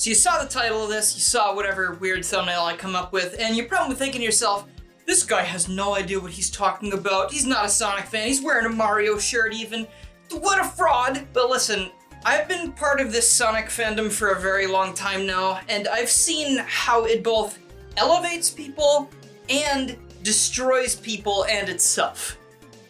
So you saw the title of this, you saw whatever weird thumbnail I come up with, and you're probably thinking to yourself, this guy has no idea what he's talking about. He's not a Sonic fan. He's wearing a Mario shirt even. What a fraud. But listen, I've been part of this Sonic fandom for a very long time now, and I've seen how it both elevates people and destroys people and itself.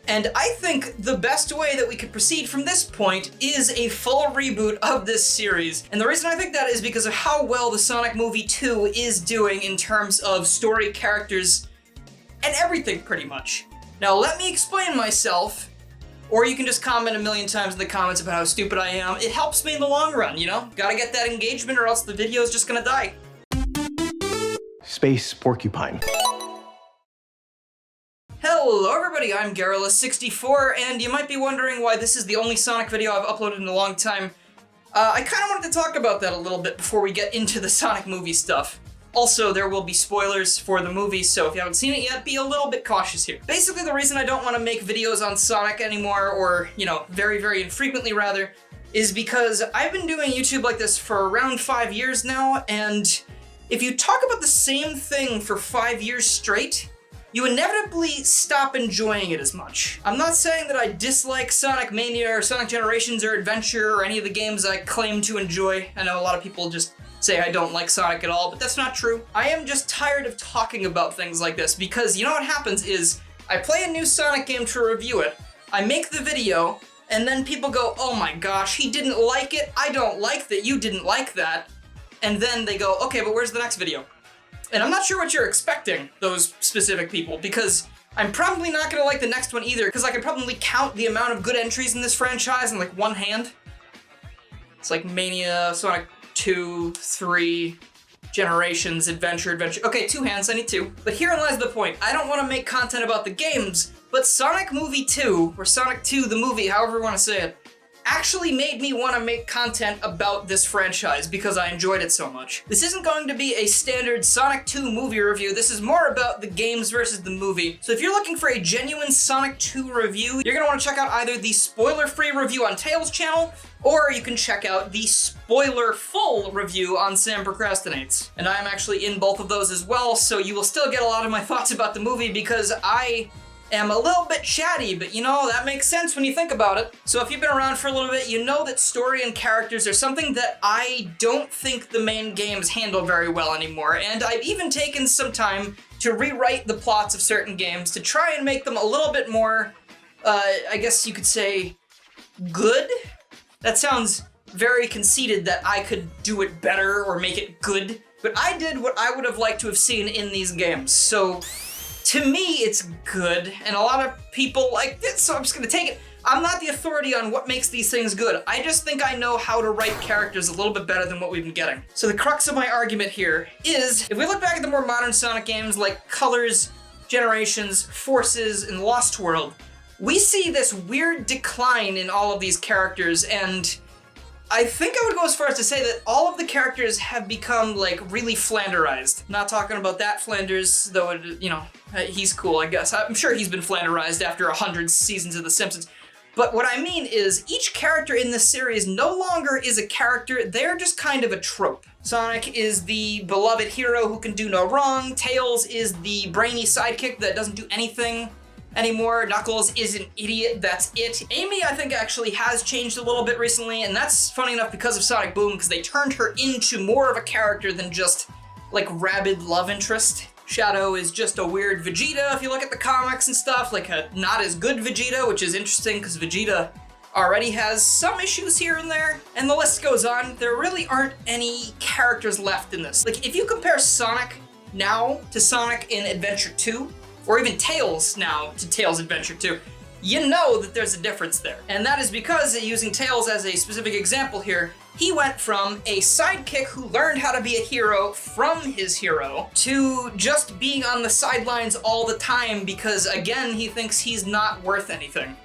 And I think the best way that we could proceed from this point is a full reboot of this series. And the reason I think that is because of how well the Sonic movie 2 is doing in terms of story, characters, and everything pretty much. Now let me explain myself, or you can just comment a million times in the comments about how stupid I am. It helps me in the long run, you know? Gotta get that engagement or else the video is just gonna die. Space Porcupine. Hello everybody, I'm Garrulous64, and you might be wondering why this is the only Sonic video I've uploaded in a long time. I kinda wanted to talk about that a little bit before we get into the Sonic movie stuff. Also, there will be spoilers for the movie, so if you haven't seen it yet, be a little bit cautious here. Basically, the reason I don't want to make videos on Sonic anymore, or, you know, very, very infrequently rather, is because I've been doing YouTube like this for around 5 years now, and if you talk about the same thing for 5 years straight, you inevitably stop enjoying it as much. I'm not saying that I dislike Sonic Mania or Sonic Generations or Adventure or any of the games I claim to enjoy. I know a lot of people just say I don't like Sonic at all, but that's not true. I am just tired of talking about things like this because you know what happens is I play a new Sonic game to review it, I make the video, and then people go, oh my gosh, he didn't like it, I don't like that you didn't like that, and then they go, okay, but where's the next video? And I'm not sure what you're expecting, those specific people, because I'm probably not gonna like the next one either, because I can probably count the amount of good entries in this franchise in like one hand. It's like Mania, Sonic 2, 3, Generations, Adventure. Okay, 2 hands, I need 2. But herein lies the point. I don't want to make content about the games, but Sonic Movie 2, or Sonic 2 the movie, however you want to say it, actually made me want to make content about this franchise because I enjoyed it so much. This isn't going to be a standard Sonic 2 movie review, this is more about the games versus the movie. So if you're looking for a genuine Sonic 2 review, you're going to want to check out either the spoiler-free review on Tails' channel, or you can check out the spoiler-full review on Sam Procrastinates. And I am actually in both of those as well, so you will still get a lot of my thoughts about the movie because I am a little bit chatty, but you know, that makes sense when you think about it. So if you've been around for a little bit, you know that story and characters are something that I don't think the main games handle very well anymore, and I've even taken some time to rewrite the plots of certain games to try and make them a little bit more, I guess you could say, good? That sounds very conceited that I could do it better or make it good, but I did what I would have liked to have seen in these games, so to me, it's good, and a lot of people like this, so I'm just gonna take it. I'm not the authority on what makes these things good. I just think I know how to write characters a little bit better than what we've been getting. So the crux of my argument here is, if we look back at the more modern Sonic games like Colors, Generations, Forces, and Lost World, we see this weird decline in all of these characters, and I think I would go as far as to say that all of the characters have become, like, really Flanderized. Not talking about that Flanders, though, you know, he's cool, I guess. I'm sure he's been Flanderized after 100 seasons of The Simpsons. But what I mean is, each character in this series no longer is a character, they're just kind of a trope. Sonic is the beloved hero who can do no wrong, Tails is the brainy sidekick that doesn't do anything anymore, Knuckles is an idiot, that's it. Amy, I think, actually has changed a little bit recently, and that's funny enough because of Sonic Boom, because they turned her into more of a character than just, like, rabid love interest. Shadow is just a weird Vegeta, if you look at the comics and stuff, like a not as good Vegeta, which is interesting, because Vegeta already has some issues here and there, and the list goes on. There really aren't any characters left in this. Like, if you compare Sonic now to Sonic in Adventure 2, or even Tails now to Tails Adventure 2, you know that there's a difference there. And that is because, using Tails as a specific example here, he went from a sidekick who learned how to be a hero from his hero to just being on the sidelines all the time because, again, he thinks he's not worth anything.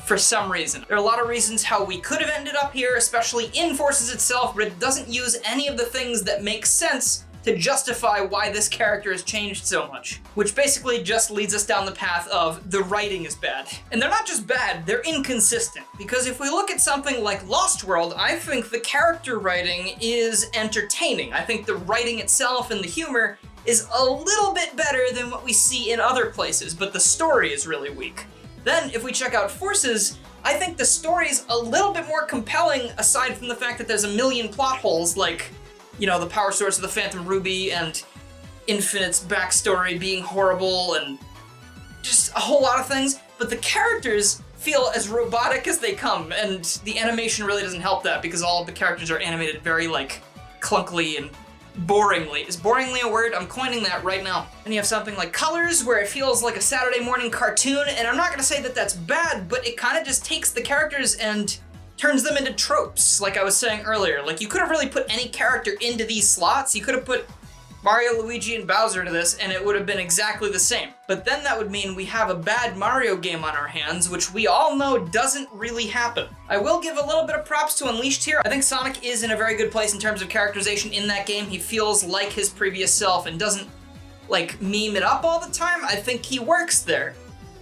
For some reason. There are a lot of reasons how we could have ended up here, especially in Forces itself, but it doesn't use any of the things that make sense to justify why this character has changed so much. Which basically just leads us down the path of the writing is bad. And they're not just bad, they're inconsistent. Because if we look at something like Lost World, I think the character writing is entertaining. I think the writing itself and the humor is a little bit better than what we see in other places, but the story is really weak. Then, if we check out Forces, I think the story is a little bit more compelling aside from the fact that there's a million plot holes, like, you know, the power source of the Phantom Ruby and Infinite's backstory being horrible and just a whole lot of things, but the characters feel as robotic as they come, and the animation really doesn't help that because all of the characters are animated very, like, clunkily and boringly. Is boringly a word? I'm coining that right now. And you have something like Colors, where it feels like a Saturday morning cartoon, and I'm not gonna say that that's bad, but it kind of just takes the characters and turns them into tropes, like I was saying earlier. Like, you could have really put any character into these slots. You could have put Mario, Luigi, and Bowser into this, and it would have been exactly the same. But then that would mean we have a bad Mario game on our hands, which we all know doesn't really happen. I will give a little bit of props to Unleashed here. I think Sonic is in a very good place in terms of characterization in that game. He feels like his previous self and doesn't, like, meme it up all the time. I think he works there.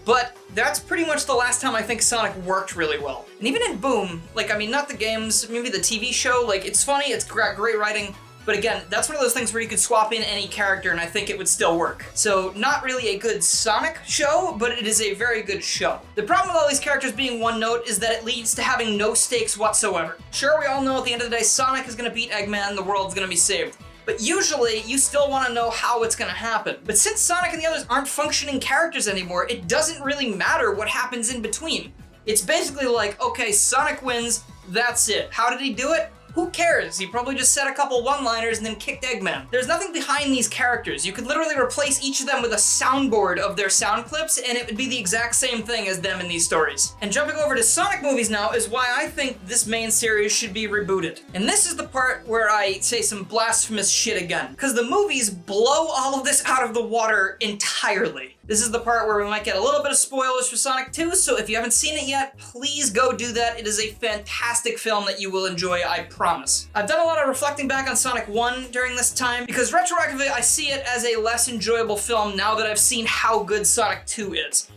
But that's pretty much the last time I think Sonic worked really well. And even in Boom, like, I mean, not the games, maybe the TV show, like, it's funny, it's got great writing, but again, that's one of those things where you could swap in any character and I think it would still work. So not really a good Sonic show, but it is a very good show. The problem with all these characters being one note is that it leads to having no stakes whatsoever. Sure, we all know at the end of the day, Sonic is gonna beat Eggman, the world's gonna be saved. But usually, you still want to know how it's going to happen. But since Sonic and the others aren't functioning characters anymore, it doesn't really matter what happens in between. It's basically like, okay, Sonic wins, that's it. How did he do it? Who cares? He probably just said a couple one-liners and then kicked Eggman. There's nothing behind these characters. You could literally replace each of them with a soundboard of their sound clips and it would be the exact same thing as them in these stories. And jumping over to Sonic movies now is why I think this main series should be rebooted. And this is the part where I say some blasphemous shit again, because the movies blow all of this out of the water entirely. This is the part where we might get a little bit of spoilers for Sonic 2, so if you haven't seen it yet, please go do that. It is a fantastic film that you will enjoy, I promise. I've done a lot of reflecting back on Sonic 1 during this time, because retroactively I see it as a less enjoyable film now that I've seen how good Sonic 2 is.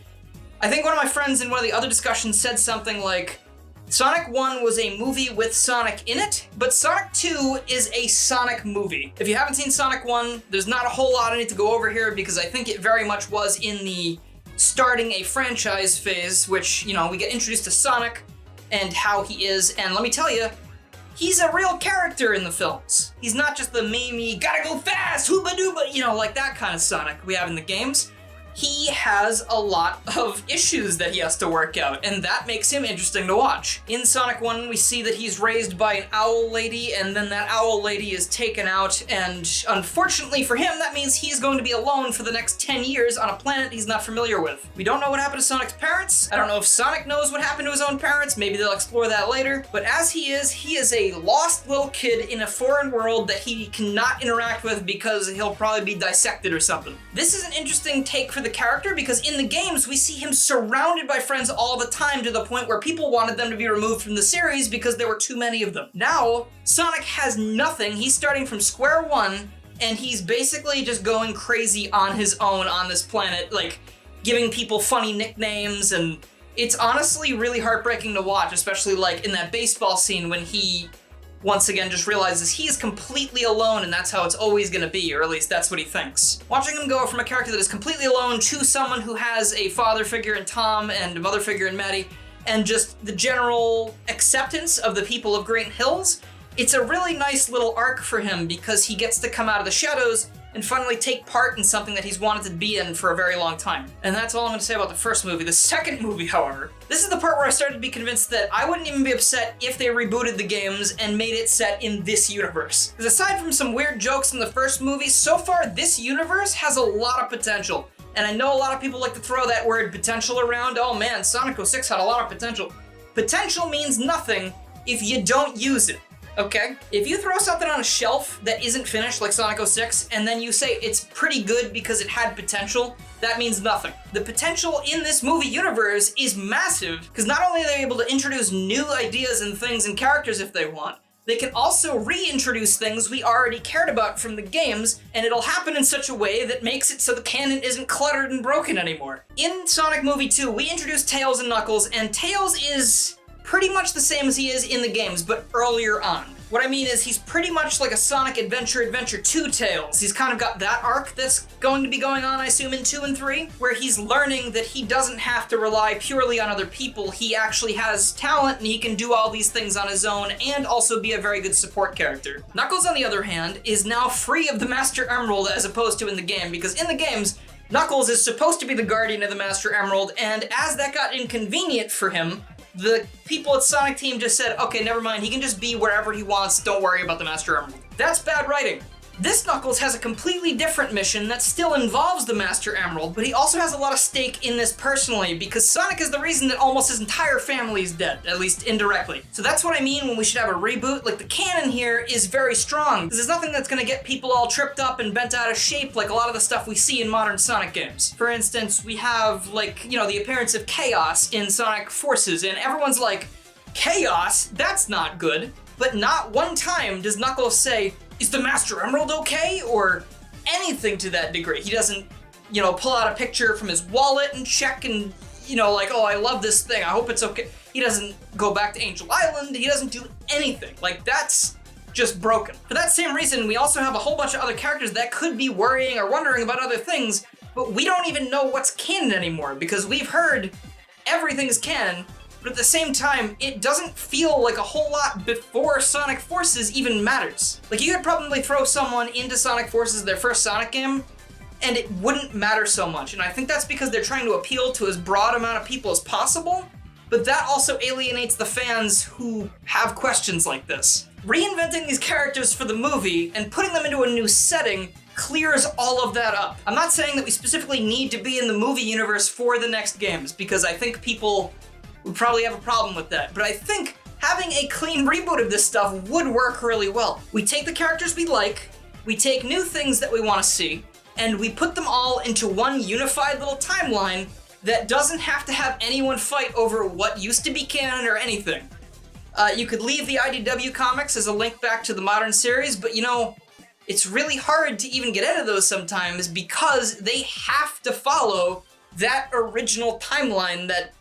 I think one of my friends in one of the other discussions said something like, Sonic 1 was a movie with Sonic in it, but Sonic 2 is a Sonic movie. If you haven't seen Sonic 1, there's not a whole lot I need to go over here because I think it very much was in the starting a franchise phase, which, you know, we get introduced to Sonic and how he is, and let me tell you, he's a real character in the films. He's not just the memey, gotta go fast, hooba dooba, you know, like that kind of Sonic we have in the games. He has a lot of issues that he has to work out, and that makes him interesting to watch. In Sonic 1, we see that he's raised by an owl lady, and then that owl lady is taken out, and unfortunately for him, that means he's going to be alone for the next 10 years on a planet he's not familiar with. We don't know what happened to Sonic's parents. I don't know if Sonic knows what happened to his own parents. Maybe they'll explore that later. But as he is a lost little kid in a foreign world that he cannot interact with because he'll probably be dissected or something. This is an interesting take for the character because in the games we see him surrounded by friends all the time to the point where people wanted them to be removed from the series because there were too many of them. Now, Sonic has nothing. He's starting from square one and he's basically just going crazy on his own on this planet, like giving people funny nicknames, and it's honestly really heartbreaking to watch, especially like in that baseball scene when he once again just realizes he is completely alone and that's how it's always gonna be, or at least that's what he thinks. Watching him go from a character that is completely alone to someone who has a father figure in Tom and a mother figure in Maddie, and just the general acceptance of the people of Green Hills, it's a really nice little arc for him because he gets to come out of the shadows and finally take part in something that he's wanted to be in for a very long time. And that's all I'm going to say about the first movie. The second movie, however, this is the part where I started to be convinced that I wouldn't even be upset if they rebooted the games and made it set in this universe. Because aside from some weird jokes in the first movie, so far this universe has a lot of potential. And I know a lot of people like to throw that word potential around. Oh man, Sonic 06 had a lot of potential. Potential means nothing if you don't use it. Okay? If you throw something on a shelf that isn't finished, like Sonic 06, and then you say it's pretty good because it had potential, that means nothing. The potential in this movie universe is massive, because not only are they able to introduce new ideas and things and characters if they want, they can also reintroduce things we already cared about from the games, and it'll happen in such a way that makes it so the canon isn't cluttered and broken anymore. In Sonic Movie 2, we introduced Tails and Knuckles, and Tails is pretty much the same as he is in the games, but earlier on. What I mean is he's pretty much like a Sonic Adventure 2 Tails. He's kind of got that arc that's going to be going on, I assume, in 2 and 3, where he's learning that he doesn't have to rely purely on other people. He actually has talent and he can do all these things on his own and also be a very good support character. Knuckles, on the other hand, is now free of the Master Emerald as opposed to in the game, because in the games, Knuckles is supposed to be the guardian of the Master Emerald, and as that got inconvenient for him, the people at Sonic Team just said, okay, never mind, he can just be wherever he wants, don't worry about the Master Emerald. That's bad writing. This Knuckles has a completely different mission that still involves the Master Emerald, but he also has a lot of stake in this personally, because Sonic is the reason that almost his entire family is dead, at least indirectly. So that's what I mean when we should have a reboot. Like, the canon here is very strong, because there's nothing that's gonna get people all tripped up and bent out of shape like a lot of the stuff we see in modern Sonic games. For instance, we have, like, you know, the appearance of Chaos in Sonic Forces, and everyone's like, Chaos? That's not good. But not one time does Knuckles say, is the Master Emerald okay? Or anything to that degree. He doesn't, you know, pull out a picture from his wallet and check and, you know, like, oh, I love this thing, I hope it's okay. He doesn't go back to Angel Island, he doesn't do anything. Like, that's just broken. For that same reason, we also have a whole bunch of other characters that could be worrying or wondering about other things, but we don't even know what's canon anymore, because we've heard everything's canon, but at the same time, it doesn't feel like a whole lot before Sonic Forces even matters. Like, you could probably throw someone into Sonic Forces, their first Sonic game, and it wouldn't matter so much. And I think that's because they're trying to appeal to as broad amount of people as possible, but that also alienates the fans who have questions like this. Reinventing these characters for the movie and putting them into a new setting clears all of that up. I'm not saying that we specifically need to be in the movie universe for the next games, because I think people would probably have a problem with that, but I think having a clean reboot of this stuff would work really well. We take the characters we like, we take new things that we want to see, and we put them all into one unified little timeline that doesn't have to have anyone fight over what used to be canon or anything. You could leave the IDW comics as a link back to the modern series, but you know, it's really hard to even get into those sometimes because they have to follow that original timeline that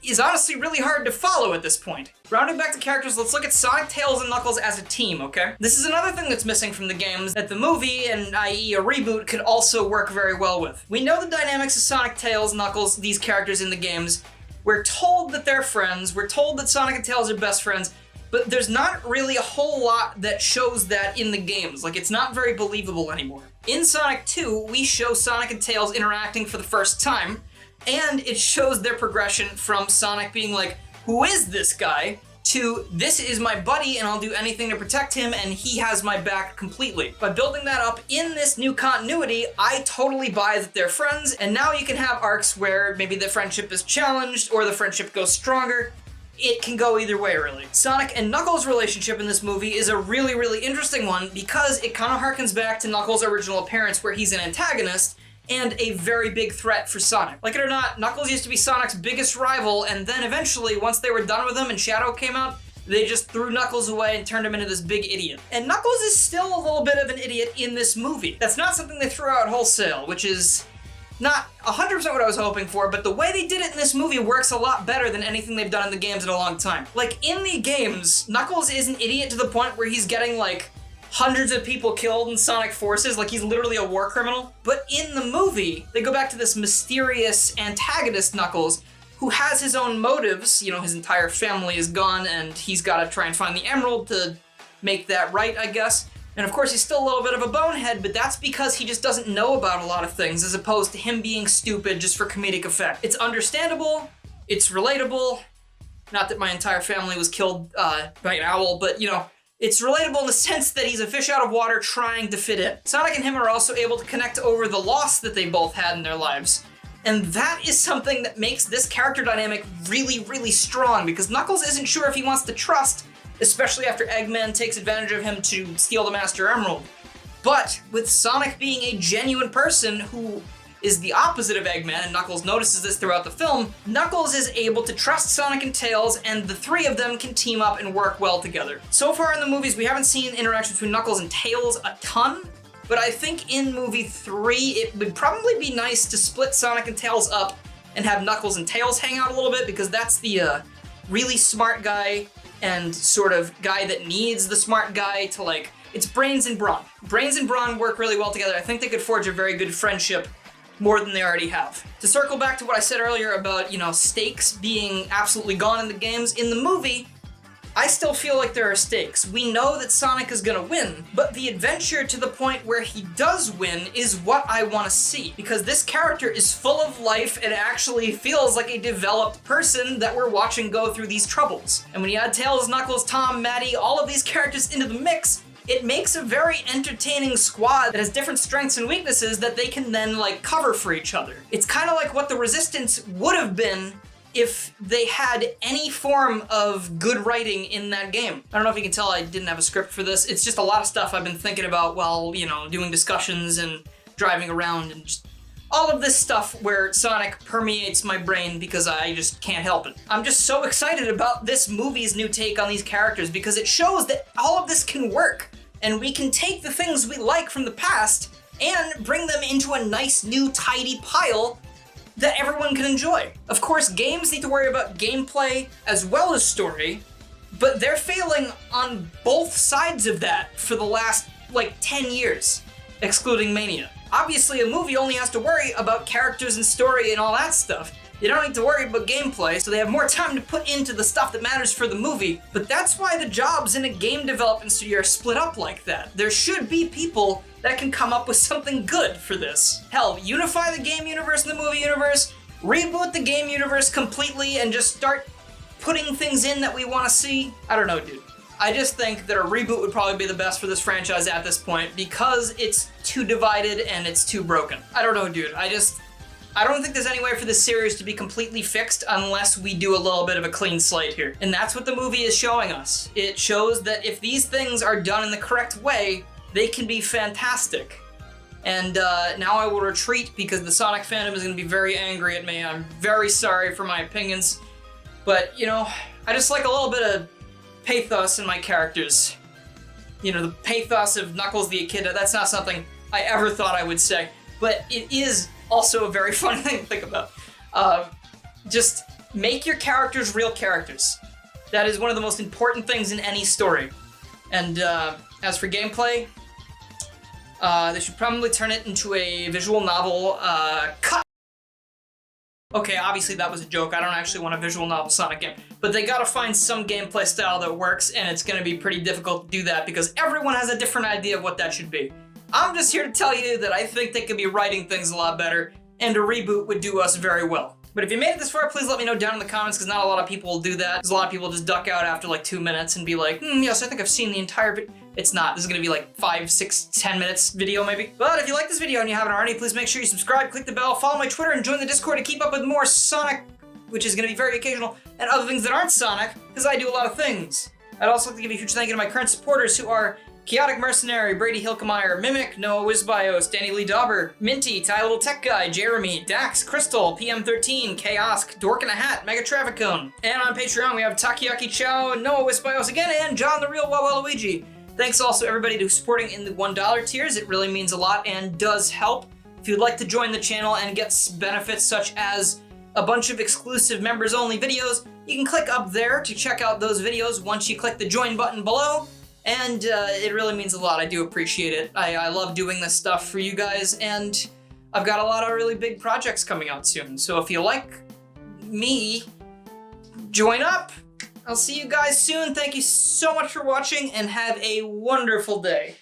is honestly really hard to follow at this point. Rounding back to characters, let's look at Sonic, Tails, and Knuckles as a team, okay? This is another thing that's missing from the games that the movie, and i.e. a reboot, could also work very well with. We know the dynamics of Sonic, Tails, Knuckles, these characters in the games. We're told that they're friends, we're told that Sonic and Tails are best friends, but there's not really a whole lot that shows that in the games. Like, it's not very believable anymore. In Sonic 2, we show Sonic and Tails interacting for the first time, and it shows their progression from Sonic being like, who is this guy? To, this is my buddy and I'll do anything to protect him and he has my back completely. By building that up in this new continuity, I totally buy that they're friends, and now you can have arcs where maybe the friendship is challenged or the friendship goes stronger. It can go either way, really. Sonic and Knuckles' relationship in this movie is a really, really interesting one because it kind of harkens back to Knuckles' original appearance where he's an antagonist and a very big threat for Sonic. Like it or not, Knuckles used to be Sonic's biggest rival, and then eventually, once they were done with him and Shadow came out, they just threw Knuckles away and turned him into this big idiot. And Knuckles is still a little bit of an idiot in this movie. That's not something they threw out wholesale, which is not 100% what I was hoping for, but the way they did it in this movie works a lot better than anything they've done in the games in a long time. Like, in the games, Knuckles is an idiot to the point where he's getting, like, hundreds of people killed in Sonic Forces, like he's literally a war criminal. But in the movie, they go back to this mysterious antagonist Knuckles who has his own motives. You know, his entire family is gone and he's got to try and find the emerald to make that right, I guess. And of course, he's still a little bit of a bonehead, but that's because he just doesn't know about a lot of things, as opposed to him being stupid just for comedic effect. It's understandable, it's relatable. Not that my entire family was killed by an owl, but you know, it's relatable in the sense that he's a fish out of water trying to fit in. Sonic and him are also able to connect over the loss that they both had in their lives. And that is something that makes this character dynamic really, really strong, because Knuckles isn't sure if he wants to trust, especially after Eggman takes advantage of him to steal the Master Emerald. But with Sonic being a genuine person who is the opposite of Eggman, and Knuckles notices this throughout the film. Knuckles is able to trust Sonic and Tails, and the three of them can team up and work well together. So far in the movies, we haven't seen interactions between Knuckles and Tails a ton, but I think in movie 3, it would probably be nice to split Sonic and Tails up and have Knuckles and Tails hang out a little bit, because that's the really smart guy and sort of guy that needs the smart guy to, like, it's Brains and Brawn. Brains and Brawn work really well together. I think they could forge a very good friendship, more than they already have. To circle back to what I said earlier about, stakes being absolutely gone in the games, in the movie, I still feel like there are stakes. We know that Sonic is gonna win, but the adventure to the point where he does win is what I wanna see, because this character is full of life and actually feels like a developed person that we're watching go through these troubles. And when you add Tails, Knuckles, Tom, Maddie, all of these characters into the mix, it makes a very entertaining squad that has different strengths and weaknesses that they can then, like, cover for each other. It's kind of like what the Resistance would have been if they had any form of good writing in that game. I don't know if you can tell I didn't have a script for this. It's just a lot of stuff I've been thinking about while, doing discussions and driving around, and just all of this stuff where Sonic permeates my brain because I just can't help it. I'm just so excited about this movie's new take on these characters because it shows that all of this can work. And we can take the things we like from the past and bring them into a nice new tidy pile that everyone can enjoy. Of course, games need to worry about gameplay as well as story, but they're failing on both sides of that for the last, 10 years, excluding Mania. Obviously, a movie only has to worry about characters and story and all that stuff. They don't need to worry about gameplay, so they have more time to put into the stuff that matters for the movie. But that's why the jobs in a game development studio are split up like that. There should be people that can come up with something good for this. Hell, unify the game universe and the movie universe, reboot the game universe completely, and just start putting things in that we want to see. I don't know, dude. I just think that a reboot would probably be the best for this franchise at this point because it's too divided and it's too broken. I don't know, dude. I don't think there's any way for this series to be completely fixed unless we do a little bit of a clean slate here. And that's what the movie is showing us. It shows that if these things are done in the correct way, they can be fantastic. And now I will retreat because the Sonic fandom is going to be very angry at me. I'm very sorry for my opinions. But, I just like a little bit of pathos in my characters. The pathos of Knuckles the Echidna, that's not something I ever thought I would say. But it is also a very fun thing to think about. Just make your characters real characters. That is one of the most important things in any story. And as for gameplay, they should probably turn it into a visual novel cut. Okay, obviously that was a joke. I don't actually want a visual novel Sonic game. But they gotta find some gameplay style that works, and it's gonna be pretty difficult to do that because everyone has a different idea of what that should be. I'm just here to tell you that I think they could be writing things a lot better, and a reboot would do us very well. But if you made it this far, please let me know down in the comments, because not a lot of people will do that. Because a lot of people just duck out after 2 minutes and be like, yes, I think I've seen the entire video. It's not. This is gonna be 5, 6, 10 minutes video maybe. But if you like this video and you haven't already, please make sure you subscribe, click the bell, follow my Twitter, and join the Discord to keep up with more Sonic, which is gonna be very occasional, and other things that aren't Sonic, because I do a lot of things. I'd also like to give a huge thank you to my current supporters who are Chaotic Mercenary, Brady Hilkemeyer, Mimic, Noah Wizbios, Danny Lee Dauber, Minty, Ty Little Tech Guy, Jeremy, Dax, Crystal, PM13, Chaosk, Dork in a Hat, Mega Travicone. And on Patreon we have Takayaki Chow, Noah Wizbios again, and John the Real Waluigi. Thanks also everybody to supporting in the $1 tiers. It really means a lot and does help. If you'd like to join the channel and get benefits such as a bunch of exclusive members-only videos, you can click up there to check out those videos once you click the join button below. And it really means a lot. I do appreciate it. I love doing this stuff for you guys, and I've got a lot of really big projects coming out soon. So if you like me, join up. I'll see you guys soon. Thank you so much for watching, and have a wonderful day.